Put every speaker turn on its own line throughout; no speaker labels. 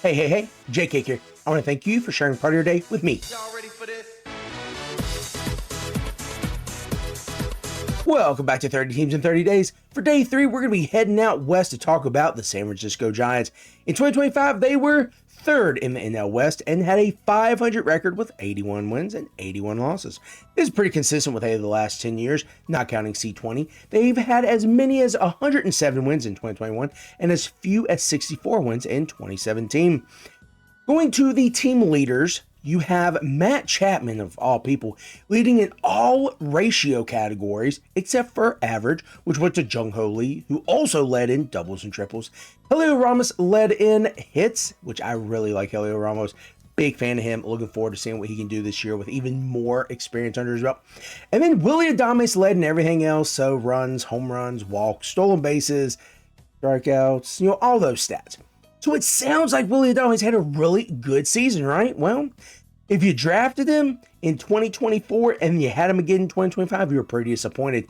Hey, JK here. I want to thank you for sharing part of your day with me.
Y'all ready for this?
Welcome back to 30 Teams in 30 Days. For day 3, we're going to be heading out west to talk about the San Francisco Giants. In 2025, they were 3rd in the NL West and had a 500 record with 81 wins and 81 losses. This is pretty consistent with the last 10 years, not counting C20. They've had as many as 107 wins in 2021 and as few as 64 wins in 2017. Going to the team leaders, you have Matt Chapman, of all people, leading in all ratio categories except for average, which went to Jung-Ho Lee, who also led in doubles and triples. Helio Ramos led in hits, which I really like Helio Ramos. Big fan of him. Looking forward to seeing what he can do this year with even more experience under his belt. And then Willy Adames led in everything else, so runs, home runs, walks, stolen bases, strikeouts, all those stats. So it sounds like Willy Adames had a really good season, right? Well, if you drafted him in 2024 and you had him again in 2025, you were pretty disappointed.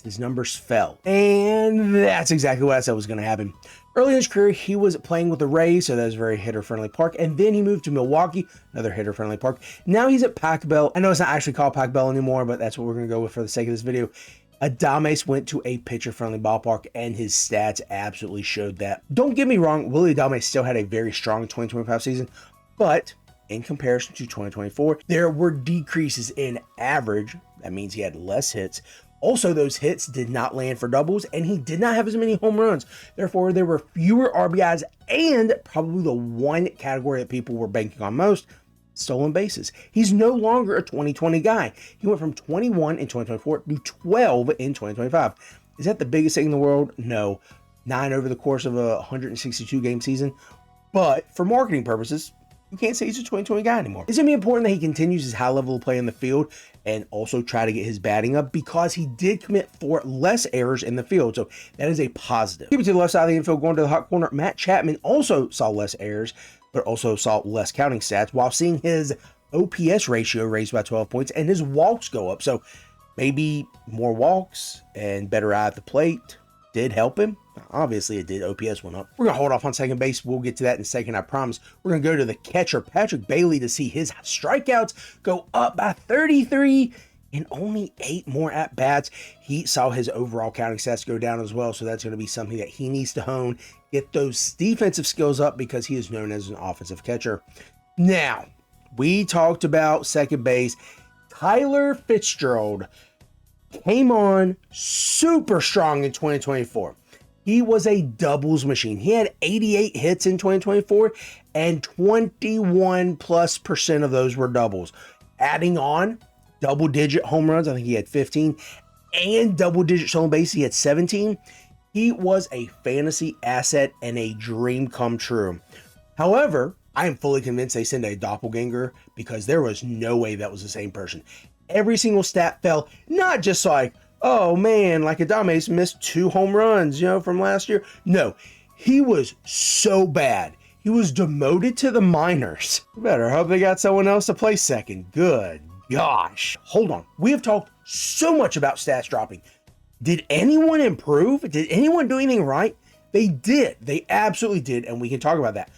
His numbers fell. And that's exactly what I said was going to happen. Early in his career, he was playing with the Rays, so that was a very hitter-friendly park. And then he moved to Milwaukee, another hitter-friendly park. Now he's at Pac Bell. I know it's not actually called Pac Bell anymore, but that's what we're going to go with for the sake of this video. Adames went to a pitcher-friendly ballpark, and his stats absolutely showed that. Don't get me wrong, Willy Adames still had a very strong 2025 season, but in comparison to 2024, there were decreases in average. That means he had less hits. Also, those hits did not land for doubles, and he did not have as many home runs. Therefore, there were fewer RBIs, and probably the one category that people were banking on most, stolen bases. He's no longer a 2020 guy. He went from 21 in 2024 to 12 in 2025. Is that the biggest thing in the world? No. 9 over the course of a 162 game season. But for marketing purposes, you can't say he's a 2020 guy anymore. It's going to be important that he continues his high level of play in the field and also try to get his batting up because he did commit 4 less errors in the field. So that is a positive. Keep it to the left side of the infield, going to the hot corner. Matt Chapman also saw less errors, but also saw less counting stats while seeing his OPS ratio raised by 12 points and his walks go up. So maybe more walks and better eye at the plate did help him. Obviously it did. OPS went up. We're going to hold off on second base. We'll get to that in a second, I promise. We're going to go to the catcher, Patrick Bailey, to see his strikeouts go up by 33 and only 8 more at-bats. He saw his overall counting stats go down as well, so that's going to be something that he needs to hone, get those defensive skills up because he is known as an offensive catcher. Now, we talked about second base. Tyler Fitzgerald came on super strong in 2024. He was a doubles machine. He had 88 hits in 2024 and 21+% of those were doubles. Adding on double-digit home runs, I think he had 15, and double-digit stolen bases, he had 17. He was a fantasy asset and a dream come true. However, I am fully convinced they sent a doppelganger because there was no way that was the same person. Every single stat fell, not just like, oh man, like Adames missed 2 home runs, from last year. No, he was so bad. He was demoted to the minors. Better hope they got someone else to play second. Good gosh. Hold on. We have talked so much about stats dropping. Did anyone improve? Did anyone do anything right? They did. They absolutely did, and we can talk about that.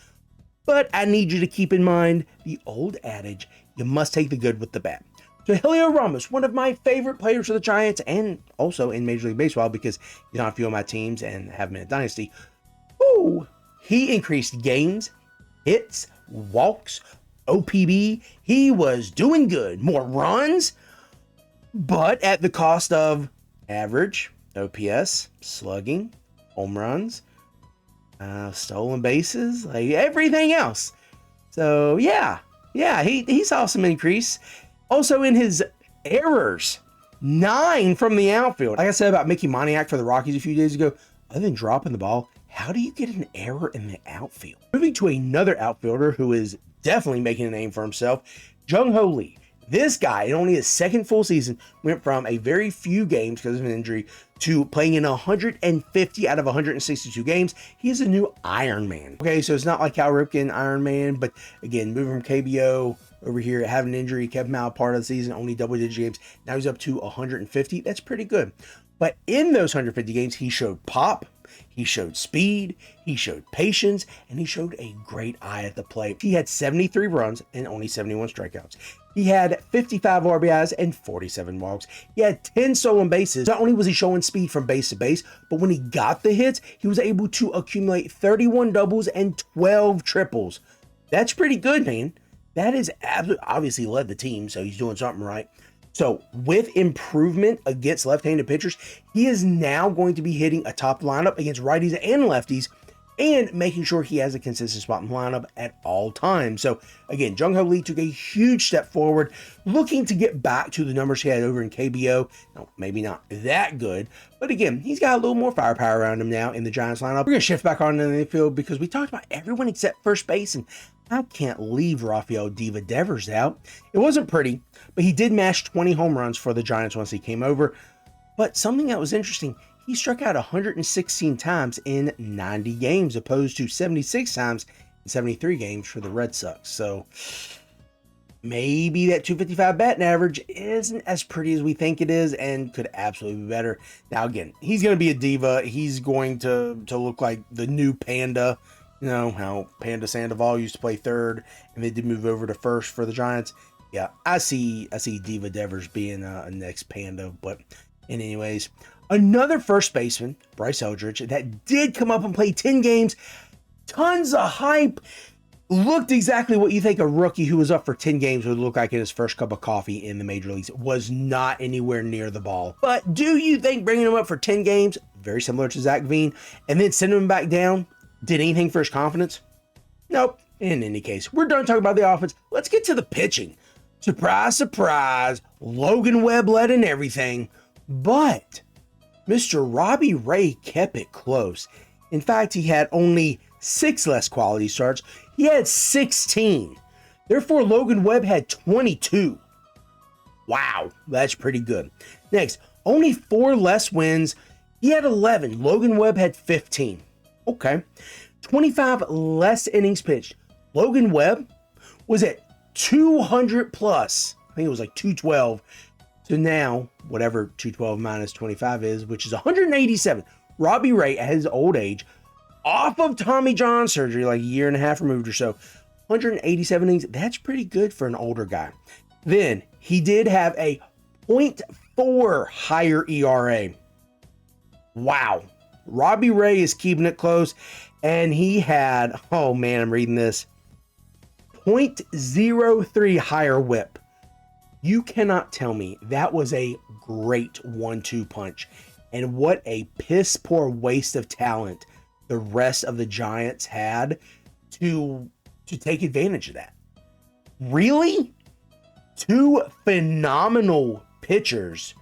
But I need you to keep in mind the old adage, you must take the good with the bad. So Helio Ramos, one of my favorite players for the Giants and also in Major League Baseball because he's on a few of my teams and have him in a dynasty. Ooh, he increased games, hits, walks, OPB. He was doing good. More runs, but at the cost of average, OPS, slugging, home runs, stolen bases, like everything else. So yeah, he saw some increase. Also in his errors, 9 from the outfield. Like I said about Mickey Moniak for the Rockies a few days ago, other than dropping the ball, how do you get an error in the outfield? Moving to another outfielder who is definitely making a name for himself, Jung-Ho Lee. This guy, in only his second full season, went from a very few games because of an injury to playing in 150 out of 162 games. He is a new Iron Man. Okay, so it's not like Cal Ripken, Iron Man, but again, moving from KBO over here, having an injury, kept him out part of the season, only double-digit games. Now he's up to 150. That's pretty good. But in those 150 games, he showed pop, He showed speed, he showed patience, and he showed a great eye at the plate. He had 73 runs and only 71 strikeouts. He had 55 RBIs and 47 walks. He had 10 stolen bases. Not only was he showing speed from base to base, but when he got the hits, he was able to accumulate 31 doubles and 12 triples. That's pretty good, man. That is absolutely, obviously led the team, so he's doing something right. So with improvement against left-handed pitchers, he is now going to be hitting a top lineup against righties and lefties and making sure he has a consistent spot in the lineup at all times. So again, Jung-Ho Lee took a huge step forward, looking to get back to the numbers he had over in KBO. Now, maybe not that good, but again, he's got a little more firepower around him now in the Giants lineup. We're going to shift back on in the infield because we talked about everyone except first base, and I can't leave Rafael Diva Devers out. It wasn't pretty, but he did mash 20 home runs for the Giants once he came over. But something that was interesting, he struck out 116 times in 90 games, opposed to 76 times in 73 games for the Red Sox. So maybe that 255 batting average isn't as pretty as we think it is and could absolutely be better. Now, again, he's going to be a diva. He's going to look like the new Panda. You know how Panda Sandoval used to play third and they did move over to first for the Giants. Yeah, I see Diva Devers being a next Panda. But anyways, another first baseman, Bryce Eldridge, that did come up and play 10 games. Tons of hype. Looked exactly what you think a rookie who was up for 10 games would look like in his first cup of coffee in the major leagues. Was not anywhere near the ball. But do you think bringing him up for 10 games, very similar to Zach Veen, and then sending him back down, did anything for his confidence? Nope. In any case, we're done talking about the offense. Let's get to the pitching. Surprise, surprise. Logan Webb led in everything. But Mr. Robbie Ray kept it close. In fact, he had only 6 less quality starts. He had 16. Therefore, Logan Webb had 22. Wow, that's pretty good. Next, only 4 less wins. He had 11. Logan Webb had 15. Okay. 25 less innings pitched. Logan Webb was at 200 plus. I think it was like 212. So now, whatever 212 minus 25 is, which is 187. Robbie Ray, at his old age, off of Tommy John surgery, like a year and a half removed or so, 187 innings. That's pretty good for an older guy. Then, he did have a 0.4 higher ERA. Wow. Robbie Ray is keeping it close, and he had, oh man, I'm reading this, 0.03 higher whip. You cannot tell me that was a great 1-2 punch. And what a piss poor waste of talent the rest of the Giants had to take advantage of that. Really? 2 phenomenal pitchers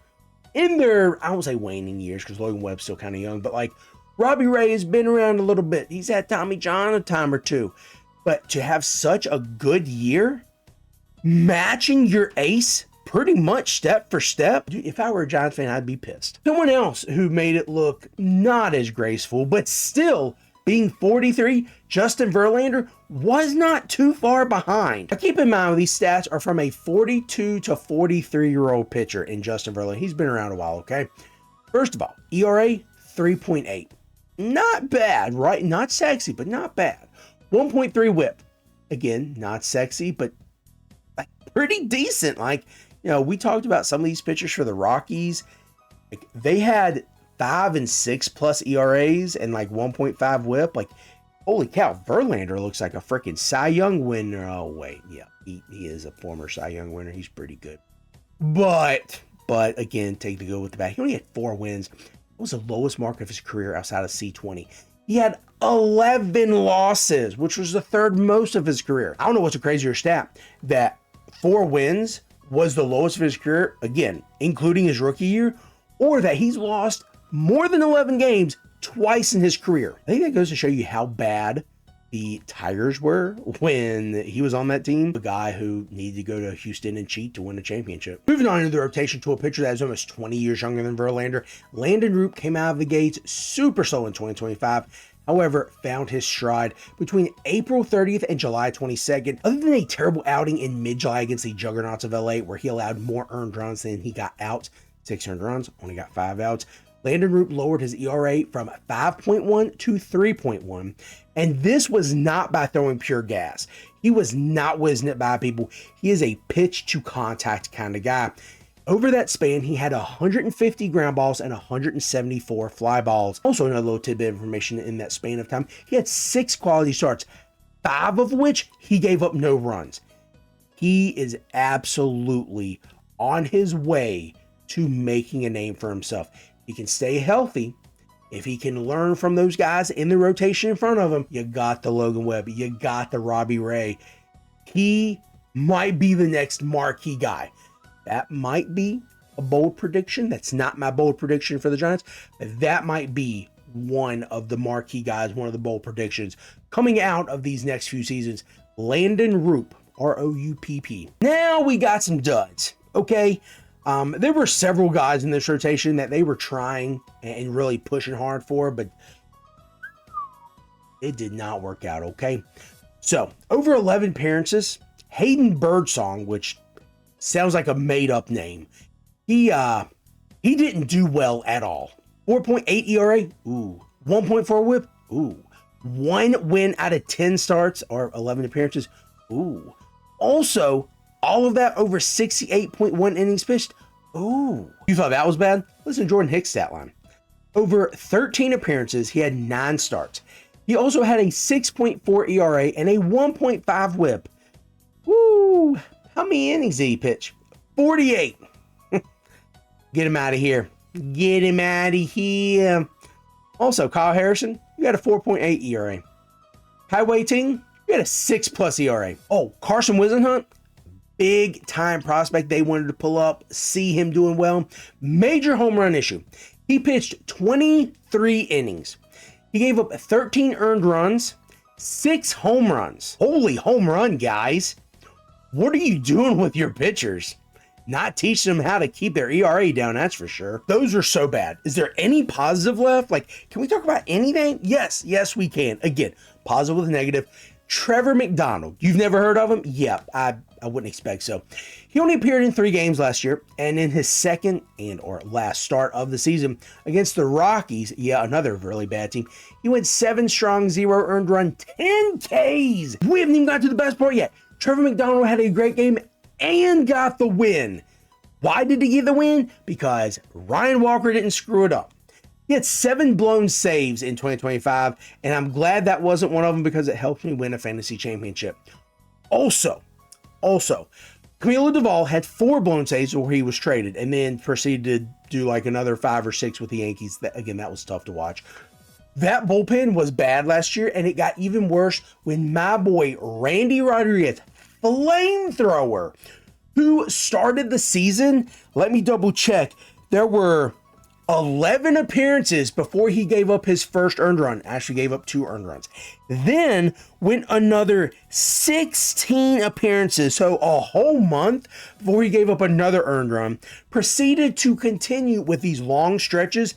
in their, I won't say waning years because Logan Webb's still kind of young, but like Robbie Ray has been around a little bit. He's had Tommy John a time or two. But to have such a good year, matching your ace pretty much step for step, dude, if I were a Giants fan, I'd be pissed. Someone else who made it look not as graceful, but still being 43, Justin Verlander was not too far behind. Now keep in mind, these stats are from a 42 to 43-year-old pitcher in Justin Verlander. He's been around a while, okay? First of all, ERA 3.8. Not bad, right? Not sexy, but not bad. 1.3 whip. Again, not sexy, but like pretty decent. Like, you know, we talked about some of these pitchers for the Rockies. Like, they had 5 and 6 plus ERAs and like 1.5 whip. Like, holy cow, Verlander looks like a freaking Cy Young winner. Oh, wait. Yeah, he is a former Cy Young winner. He's pretty good. But again, take the good with the bad. He only had 4 wins. It was the lowest mark of his career outside of C20. He had 11 losses, which was the 3rd most of his career. I don't know what's a crazier stat, that 4 wins was the lowest of his career, again, including his rookie year, or that he's lost more than 11 games twice in his career. I think that goes to show you how bad the Tigers were when he was on that team. The guy who needed to go to Houston and cheat to win a championship. Moving on into the rotation to a pitcher that is almost 20 years younger than Verlander, Landon Roop came out of the gates super slow in 2025. However, found his stride between April 30th and July 22nd. Other than a terrible outing in mid-July against the Juggernauts of LA, where he allowed more earned runs than he got out, 6 earned runs, only got 5 outs, Landon Roop lowered his ERA from 5.1 to 3.1, and this was not by throwing pure gas. He was not whizzing it by people. He is a pitch to contact kind of guy. Over that span, he had 150 ground balls and 174 fly balls. Also, another little tidbit of information in that span of time, he had 6 quality starts, 5 of which he gave up no runs. He is absolutely on his way to making a name for himself. He can stay healthy. If he can learn from those guys in the rotation in front of him, you got the Logan Webb, you got the Robbie Ray. He might be the next marquee guy. That might be a bold prediction. That's not my bold prediction for the Giants, but that might be one of the marquee guys, one of the bold predictions coming out of these next few seasons. Landon Roop, R-O-U-P-P. Now we got some duds, okay? There were several guys in this rotation that they were trying and really pushing hard for, but it did not work out, okay? So, over 11 appearances, Hayden Birdsong, which sounds like a made-up name, he didn't do well at all. 4.8 ERA, ooh. 1.4 whip, ooh. 1 win out of 10 starts, or 11 appearances, ooh. Also, all of that over 68.1 innings pitched, ooh. You thought that was bad? Listen to Jordan Hicks' stat line. Over 13 appearances, he had 9 starts. He also had a 6.4 ERA and a 1.5 whip. Woo! How many innings did he pitch? 48. Get him out of here. Get him out of here. Also, Kyle Harrison, you had a 4.8 ERA. Kai Wei Ting, you had a 6+ ERA. Oh, Carson Wisenhunt, big time prospect they wanted to pull up, see him doing well. Major home run issue. He pitched 23 innings. He gave up 13 earned runs, 6 home runs. Holy home run, guys. What are you doing with your pitchers? Not teaching them how to keep their ERA down, that's for sure. Those are so bad. Is there any positive left? Like, can we talk about anything? Yes, we can. Again, positive with negative. Trevor McDonald. You've never heard of him? Yeah, I wouldn't expect so. He only appeared in 3 games last year, and in his second and or last start of the season against the Rockies, yeah, another really bad team, he went 7 strong, 0 earned run, 10 Ks. We haven't even got to the best part yet. Trevor McDonald had a great game and got the win. Why did he get the win? Because Ryan Walker didn't screw it up. He had 7 blown saves in 2025, and I'm glad that wasn't one of them because it helped me win a fantasy championship. Also, Camilo Duvall had 4 blown saves where he was traded and then proceeded to do like another 5 or 6 with the Yankees. That was tough to watch. That bullpen was bad last year, and it got even worse when my boy Randy Rodriguez, flamethrower, who started the season, let me double check, there were 11 appearances before he gave up his first earned run. Actually gave up 2 earned runs. Then went another 16 appearances, so a whole month before he gave up another earned run. Proceeded to continue with these long stretches,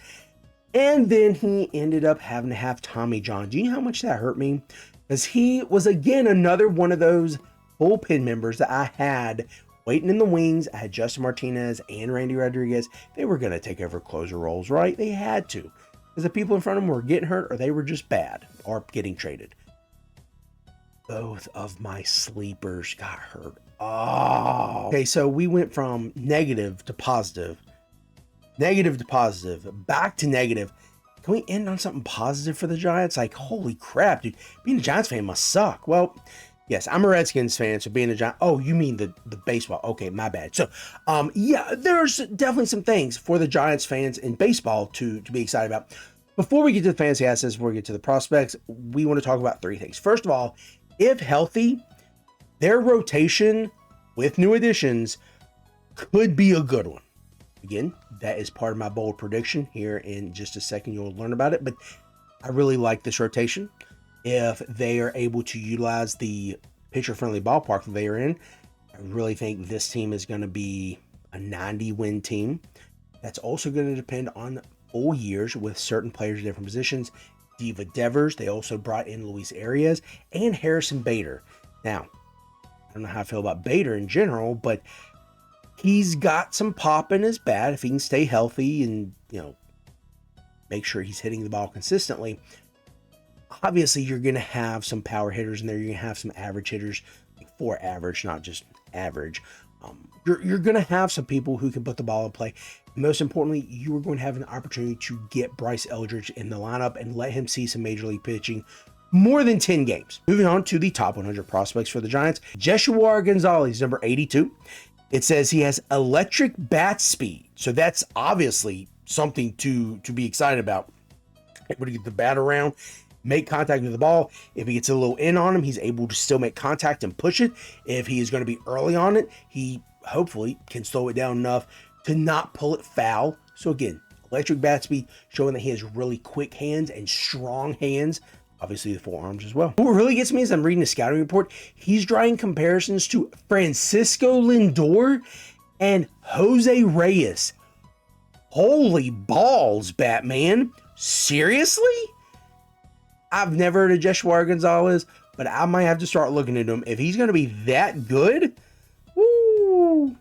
and then he ended up having to have Tommy John. Do you know how much that hurt me? Because he was, again, another one of those bullpen members that I had waiting in the wings. I had Justin Martinez and Randy Rodriguez. They were going to take over closer roles, right? They had to. Because the people in front of them were getting hurt, or they were just bad, or getting traded. Both of my sleepers got hurt. Oh. Okay, so we went from negative to positive, back to negative. Can we end on something positive for the Giants? Like, holy crap, dude. Being a Giants fan must suck. Well, yes, I'm a Redskins fan, so being a Giants... Oh, you mean the baseball. Okay, my bad. So, yeah, there's definitely some things for the Giants fans in baseball to be excited about. Before we get to the fantasy assets, before we get to the prospects, we want to talk about 3 things. First of all, if healthy, their rotation with new additions could be a good one. Again, that is part of my bold prediction. Here in just a second, you'll learn about it. But I really like this rotation. If they are able to utilize the pitcher-friendly ballpark that they are in, I really think this team is going to be a 90-win team. That's also going to depend on full years with certain players in different positions. Diva Devers, they also brought in Luis Arias and Harrison Bader. Now, I don't know how I feel about Bader in general, but he's got some pop in his bat if he can stay healthy and, make sure he's hitting the ball consistently. Obviously, you're going to have some power hitters in there. You're going to have some average hitters, like for average, not just average. You're going to have some people who can put the ball in play. Most importantly, you are going to have an opportunity to get Bryce Eldridge in the lineup and let him see some major league pitching more than 10 games. Moving on to the top 100 prospects for the Giants. Joshua Gonzalez, number 82. It says he has electric bat speed. So that's obviously something to be excited about. Able to get the bat around, make contact with the ball. If he gets a little in on him, he's able to still make contact and push it. If he is going to be early on it, he hopefully can slow it down enough to not pull it foul. So again, electric bat speed, showing that he has really quick hands and strong hands. Obviously the forearms as well. What really gets me is I'm reading the scouting report. He's drawing comparisons to Francisco Lindor and Jose Reyes. Holy balls, Batman. Seriously? I've never heard of Joshua Gonzalez, but I might have to start looking into him. If he's going to be that good, woo.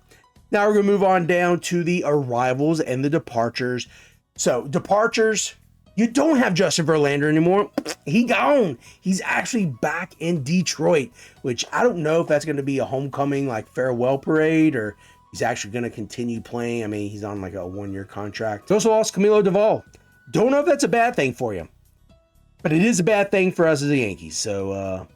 Now we're going to move on down to the arrivals and the departures. So departures, you don't have Justin Verlander anymore. He gone. He's actually back in Detroit, which I don't know if that's going to be a homecoming, like farewell parade, or he's actually going to continue playing. I mean, he's on like a 1-year contract. He also lost Camilo Doval. Don't know if that's a bad thing for you, but it is a bad thing for us as the Yankees. So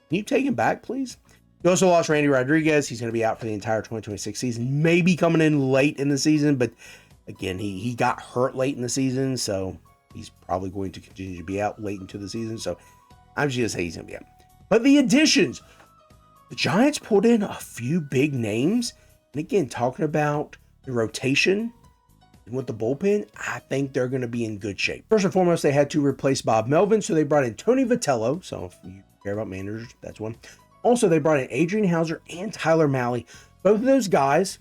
can you take him back, please? You also lost Randy Rodriguez. He's going to be out for the entire 2026 season, maybe coming in late in the season, but again, he got hurt late in the season, so he's probably going to continue to be out late into the season. So I'm just going to say he's going to be out. But the additions, the Giants pulled in a few big names. And again, talking about the rotation and with the bullpen, I think they're going to be in good shape. First and foremost, they had to replace Bob Melvin, so they brought in Tony Vitello. So if you care about managers, that's one. Also, they brought in Adrian Hauser and Tyler Mahle. Both of those guys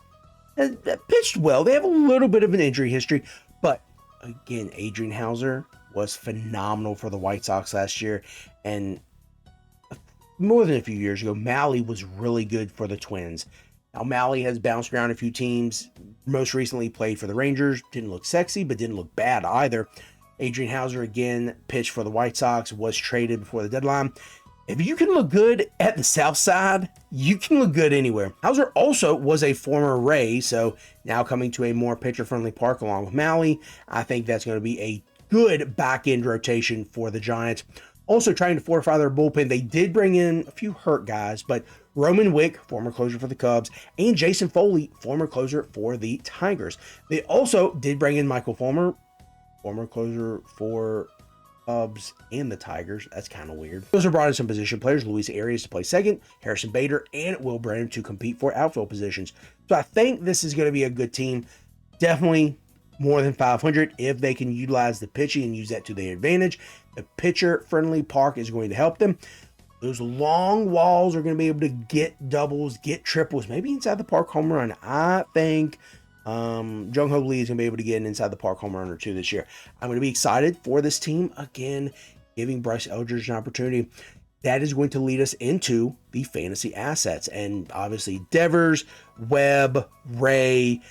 have pitched well. They have a little bit of an injury history, but again, Adrian Hauser was phenomenal for the White Sox last year, and more than a few years ago, Mahle was really good for the Twins. Now, Mahle has bounced around a few teams. Most recently played for the Rangers. Didn't look sexy, but didn't look bad either. Adrian Hauser, again, pitched for the White Sox, was traded before the deadline. If you can look good at the South Side, you can look good anywhere. Hauser also was a former Ray, so now coming to a more pitcher-friendly park along with Mahle, I think that's going to be a good back-end rotation for the Giants. Also trying to fortify their bullpen, they did bring in a few hurt guys, but Roman Wick, former closer for the Cubs, and Jason Foley, former closer for the Tigers. They also did bring in Michael Fulmer, former closer for Cubs and the Tigers. That's kind of weird. Those are brought in some position players, Luis Arias to play second, Harrison Bader, and Will Brennan to compete for outfield positions. So I think this is going to be a good team. Definitely more than 500 if they can utilize the pitching and use that to their advantage. The pitcher-friendly park is going to help them. Those long walls are going to be able to get doubles, get triples, maybe inside the park home run. I think Jung Ho Lee is going to be able to get an inside the park home run or two this year. I'm going to be excited for this team. Again, giving Bryce Eldridge an opportunity. That is going to lead us into the fantasy assets. And obviously, Devers, Webb, Ray,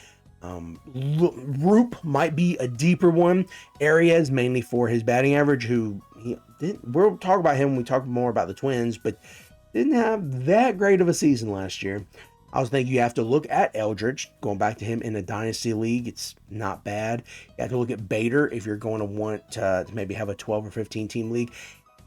Roop might be a deeper one. Arias mainly for his batting average, we'll talk about him when we talk more about the Twins, but didn't have that great of a season last year. I was thinking you have to look at Eldridge, going back to him in a dynasty league. It's not bad. You have to look at Bader if you're going to want to maybe have a 12 or 15 team league.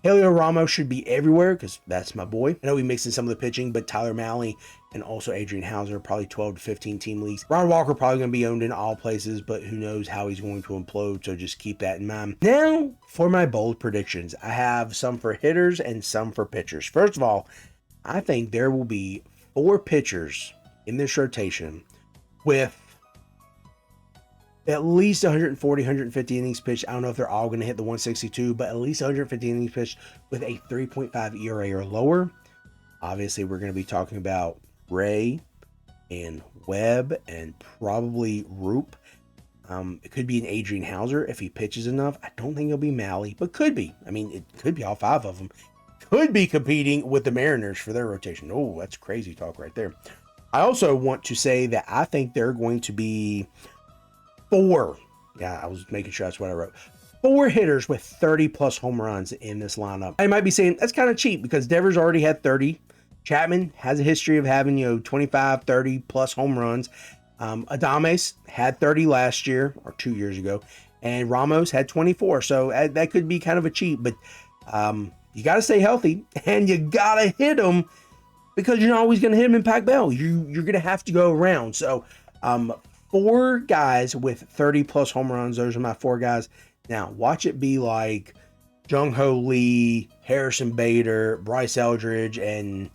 Helio Ramos should be everywhere because that's my boy. I know we mixed in some of the pitching, but Tyler Mahle and also Adrian Hauser, probably 12 to 15 team leagues. Ron Walker probably going to be owned in all places, but who knows how he's going to implode, so just keep that in mind. Now, for my bold predictions, I have some for hitters and some for pitchers. First of all, I think there will be 4 pitchers in this rotation with at least 140, 150 innings pitched. I don't know if they're all going to hit the 162, but at least 150 innings pitched with a 3.5 ERA or lower. Obviously, we're going to be talking about Ray and Webb and probably Roop. It could be an Adrian Hauser if he pitches enough. I don't think it'll be Mahle, but could be. I mean, it could be all 5 of them. Could be competing with the Mariners for their rotation. Oh, that's crazy talk right there. I also want to say that I think they're going to be 4. Yeah, I was making sure that's what I wrote. 4 hitters with 30 plus home runs in this lineup. I might be saying that's kind of cheap because Devers already had 30. Chapman has a history of having, 25, 30 plus home runs. Adames had 30 last year or 2 years ago, and Ramos had 24. So that could be kind of a cheap, but you got to stay healthy and you got to hit them because you're not always going to hit them in Pac Bell. You're going to have to go around. So 4 guys with 30 plus home runs. Those are my 4 guys. Now, watch it be like Jung-Ho Lee, Harrison Bader, Bryce Eldridge, and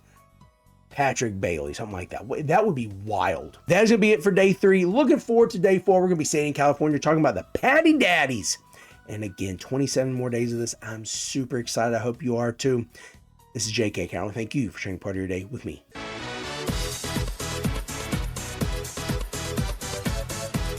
Patrick Bailey, something like that. That would be wild. That's going to be it for day 3. Looking forward to day 4. We're going to be staying in California talking about the Patty Daddies. And again, 27 more days of this. I'm super excited. I hope you are too. This is JK Cowan. Thank you for sharing part of your day with me.